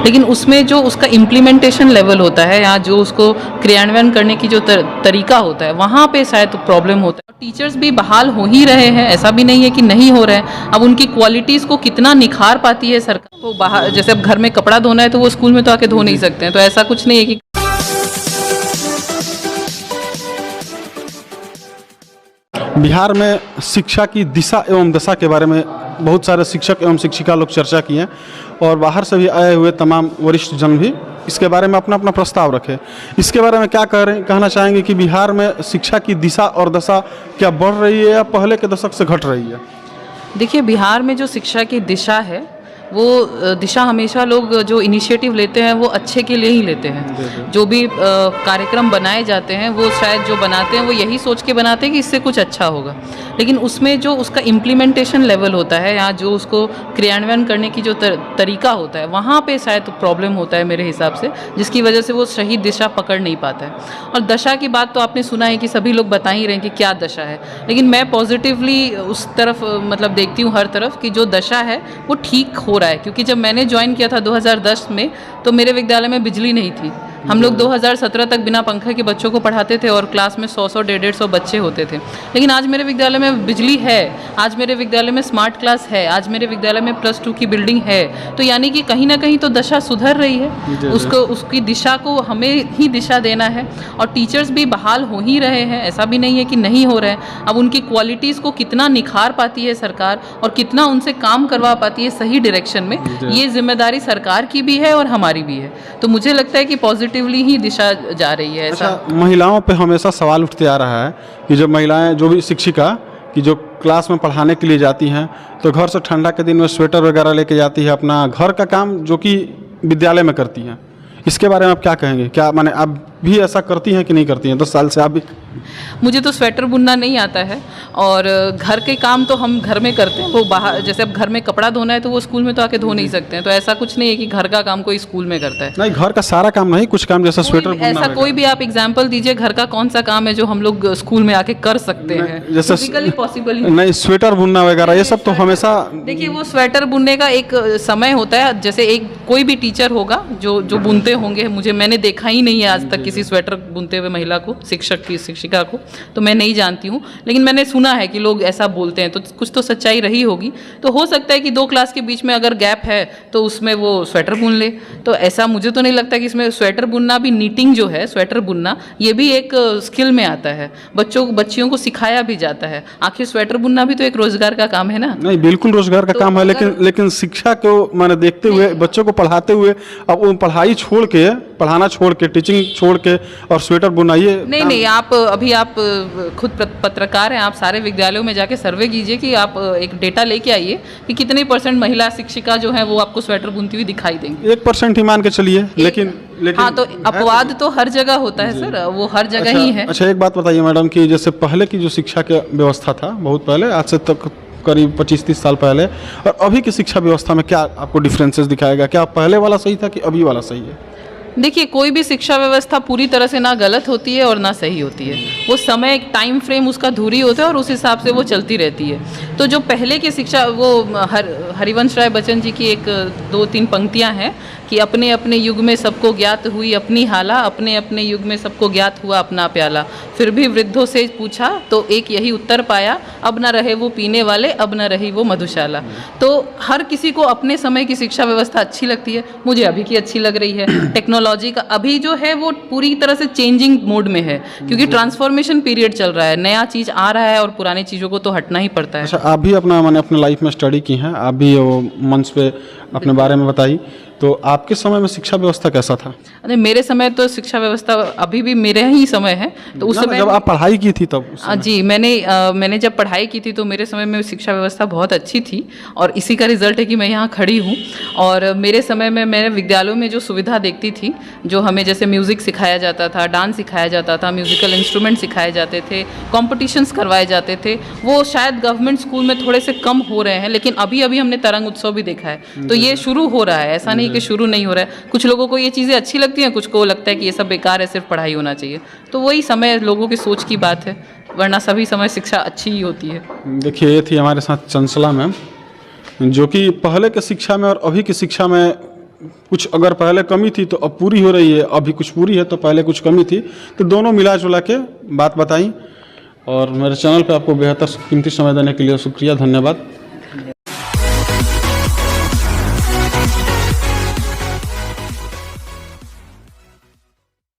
लेकिन उसमें जो उसका इम्प्लीमेंटेशन लेवल होता है या जो उसको क्रियान्वयन करने की जो तरीका होता है वहाँ पे शायद प्रॉब्लम होता है। टीचर्स भी बहाल हो ही रहे हैं, ऐसा भी नहीं है कि नहीं हो रहे हैं। अब उनकी क्वालिटीज़ को कितना निखार पाती है सरकार, वो बाहर जैसे अब घर में कपड़ा धोना है तो वो स्कूल में तो आके धो नहीं सकते हैं, तो ऐसा कुछ नहीं है कि बिहार में शिक्षा की दिशा एवं दशा के बारे में बहुत सारे शिक्षक एवं शिक्षिका लोग चर्चा किए हैं और बाहर से भी आए हुए तमाम वरिष्ठ जन भी इसके बारे में अपना अपना प्रस्ताव रखे। इसके बारे में क्या कहना चाहेंगे कि बिहार में शिक्षा की दिशा और दशा क्या बढ़ रही है या पहले के दशक से घट रही है? देखिए, बिहार में जो शिक्षा की दिशा है वो दिशा हमेशा लोग जो इनिशिएटिव लेते हैं वो अच्छे के लिए ही लेते हैं। जो भी कार्यक्रम बनाए जाते हैं वो शायद जो बनाते हैं वो यही सोच के बनाते हैं कि इससे कुछ अच्छा होगा, लेकिन उसमें जो उसका इम्प्लीमेंटेशन लेवल होता है या जो उसको क्रियान्वयन करने की जो तरीका होता है वहाँ पे शायद प्रॉब्लम होता है मेरे हिसाब से, जिसकी वजह से वो सही दिशा पकड़ नहीं पाता है। और दशा की बात तो आपने सुना है कि सभी लोग बता ही रहे हैं कि क्या दशा है, लेकिन मैं पॉजिटिवली उस तरफ मतलब देखती हूँ हर तरफ कि जो दशा है वो ठीक हो रहा है। क्योंकि जब मैंने ज्वाइन किया था 2010 में तो मेरे विद्यालय में बिजली नहीं थी। हम लोग 2017 तक बिना पंखे के बच्चों को पढ़ाते थे और क्लास में 100 150 बच्चे होते थे। लेकिन आज मेरे विद्यालय में बिजली है, आज मेरे विद्यालय में स्मार्ट क्लास है, आज मेरे विद्यालय में +2 की बिल्डिंग है। तो यानी कि कहीं ना कहीं तो दशा सुधर रही है। उसकी दिशा को हमें ही दिशा देना है। और टीचर्स भी बहाल हो ही रहे हैं, ऐसा भी नहीं है कि नहीं हो रहे हैं। अब उनकी क्वालिटीज़ को कितना निखार पाती है सरकार और कितना उनसे काम करवा पाती है सही डायरेक्शन में, ये जिम्मेदारी सरकार की भी है और हमारी भी है। तो मुझे लगता है कि पॉजिटिवली ही दिशा जा रही है। ऐसा महिलाओं पे हमेशा सवाल उठते आ रहा है कि जब महिलाएं जो भी शिक्षिका कि जो क्लास में पढ़ाने के लिए जाती हैं तो घर से ठंडा के दिन में स्वेटर वगैरह लेके जाती है, अपना घर का काम जो कि विद्यालय में करती हैं। इसके बारे में आप क्या कहेंगे? क्या माने आप भी ऐसा करती हैं कि नहीं करती हैं? 10 साल से आप भी। मुझे तो स्वेटर बुनना नहीं आता है और घर के काम तो हम घर में करते हैं। वो बाहर जैसे अब घर में कपड़ा धोना है तो वो स्कूल में तो आके धो नहीं सकते हैं, तो ऐसा कुछ नहीं है कि घर का काम कोई स्कूल में करता है। नहीं, घर का सारा काम नहीं, कुछ काम जैसा स्वेटर बुनना। ऐसा कोई भी आप एग्जाम्पल दीजिए, घर का कौन सा काम है जो हम लोग स्कूल में आके कर सकते हैं? जैसे फिजिकली पॉसिबल नहीं, स्वेटर बुनना वगैरह ये सब तो हमेशा। देखिए, वो स्वेटर बुनने का एक समय होता है। जैसे एक कोई भी टीचर होगा जो बुनते होंगे, मैंने देखा ही नहीं है आज तक किसी स्वेटर बुनते हुए महिला को, शिक्षिका को, तो मैं नहीं जानती हूँ। लेकिन मैंने सुना है कि लोग ऐसा बोलते हैं, तो कुछ तो सच्चाई रही होगी। तो हो सकता है कि 2 क्लास के बीच में अगर गैप है तो उसमें वो स्वेटर बुन ले। तो ऐसा मुझे तो नहीं लगता कि इसमें स्वेटर बुनना भी, नीटिंग जो है स्वेटर बुनना, ये भी एक स्किल में आता है। बच्चियों को सिखाया भी जाता है। आखिर स्वेटर बुनना भी तो एक रोजगार का काम है ना? नहीं, बिल्कुल रोजगार का तो काम है, लेकिन शिक्षा को मैंने देखते हुए, बच्चों को पढ़ाते हुए, अब वो पढ़ाना छोड़ के टीचिंग छोड़ के और स्वेटर बुनाइए। नहीं, आप खुद पत्रकार हैं, आप सारे विद्यालयों में जाके सर्वे कीजिए कि आप एक डेटा लेके आइए कि कितने % महिला शिक्षिका जो है वो आपको स्वेटर बुनती हुई दिखाई देंगी। 1% ही मान के चलिए, लेकिन हाँ, तो अपवाद तो हर जगह होता है सर, वो हर जगह ही है। अच्छा, एक बात बताइए मैडम कि जैसे पहले की जो शिक्षा की व्यवस्था था, बहुत पहले, आज से तक करीब 25-30 साल पहले, और अभी की शिक्षा व्यवस्था में क्या आपको डिफरेंसेस दिखाएगा? क्या पहले वाला सही था कि अभी वाला सही है? देखिए, कोई भी शिक्षा व्यवस्था पूरी तरह से ना गलत होती है और ना सही होती है। वो समय, एक टाइम फ्रेम उसका धुरी होता है और उस हिसाब से वो चलती रहती है। तो जो पहले की शिक्षा, वो हरिवंश राय बच्चन जी की एक 2-3 पंक्तियां हैं कि अपने अपने युग में सबको ज्ञात हुई अपनी हाला, अपने अपने युग में सबको ज्ञात हुआ अपना प्याला, फिर भी वृद्धों से पूछा तो एक यही उत्तर पाया, अब न रहे वो पीने वाले, अब न रही वो मधुशाला। तो हर किसी को अपने समय की शिक्षा व्यवस्था अच्छी लगती है। मुझे अभी की अच्छी लग रही है। टेक्नोलॉजी का अभी जो है वो पूरी तरह से चेंजिंग मोड में है, क्योंकि ट्रांसफॉर्मेशन पीरियड चल रहा है, नया चीज़ आ रहा है और पुरानी चीज़ों को तो हटना ही पड़ता है। अच्छा, आप भी अपने लाइफ में स्टडी की हैं, आप भी वो मंच पे अपने बारे में बताइए, तो आपके समय में शिक्षा व्यवस्था कैसा था? अरे, मेरे समय तो शिक्षा व्यवस्था, अभी भी मेरे ही समय है, तो उस समय जब आप पढ़ाई की थी तब? जी, मैंने जब पढ़ाई की थी तो मेरे समय में शिक्षा व्यवस्था बहुत अच्छी थी और इसी का रिजल्ट है कि मैं यहाँ खड़ी हूँ। और मेरे समय में मैं विद्यालयों में जो सुविधा देखती थी, जो हमें जैसे म्यूज़िक सिखाया जाता था, डांस सिखाया जाता था, म्यूज़िकल इंस्ट्रूमेंट सिखाए जाते थे, कॉम्पिटिशन्स करवाए जाते थे, वो शायद गवर्नमेंट स्कूल में थोड़े से कम हो रहे हैं। लेकिन अभी हमने तरंग उत्सव भी देखा है, तो ये शुरू हो रहा है, ऐसा नहीं कि शुरू नहीं हो रहा है। कुछ लोगों को ये चीज़ें अच्छी लगती हैं, कुछ को लगता है कि ये सब बेकार है, सिर्फ पढ़ाई होना चाहिए। तो वही समय, लोगों की सोच की बात है, वरना सभी समय शिक्षा अच्छी ही होती है। देखिए, ये थी हमारे साथ चंचला मैम, जो कि पहले के शिक्षा में और अभी की शिक्षा में कुछ अगर पहले कमी थी तो अब पूरी हो रही है, अभी कुछ पूरी है तो पहले कुछ कमी थी, तो दोनों मिला जुला के बात बताई। और मेरे चैनल पे आपको बेहतर कीमती समय देने के लिए शुक्रिया, धन्यवाद।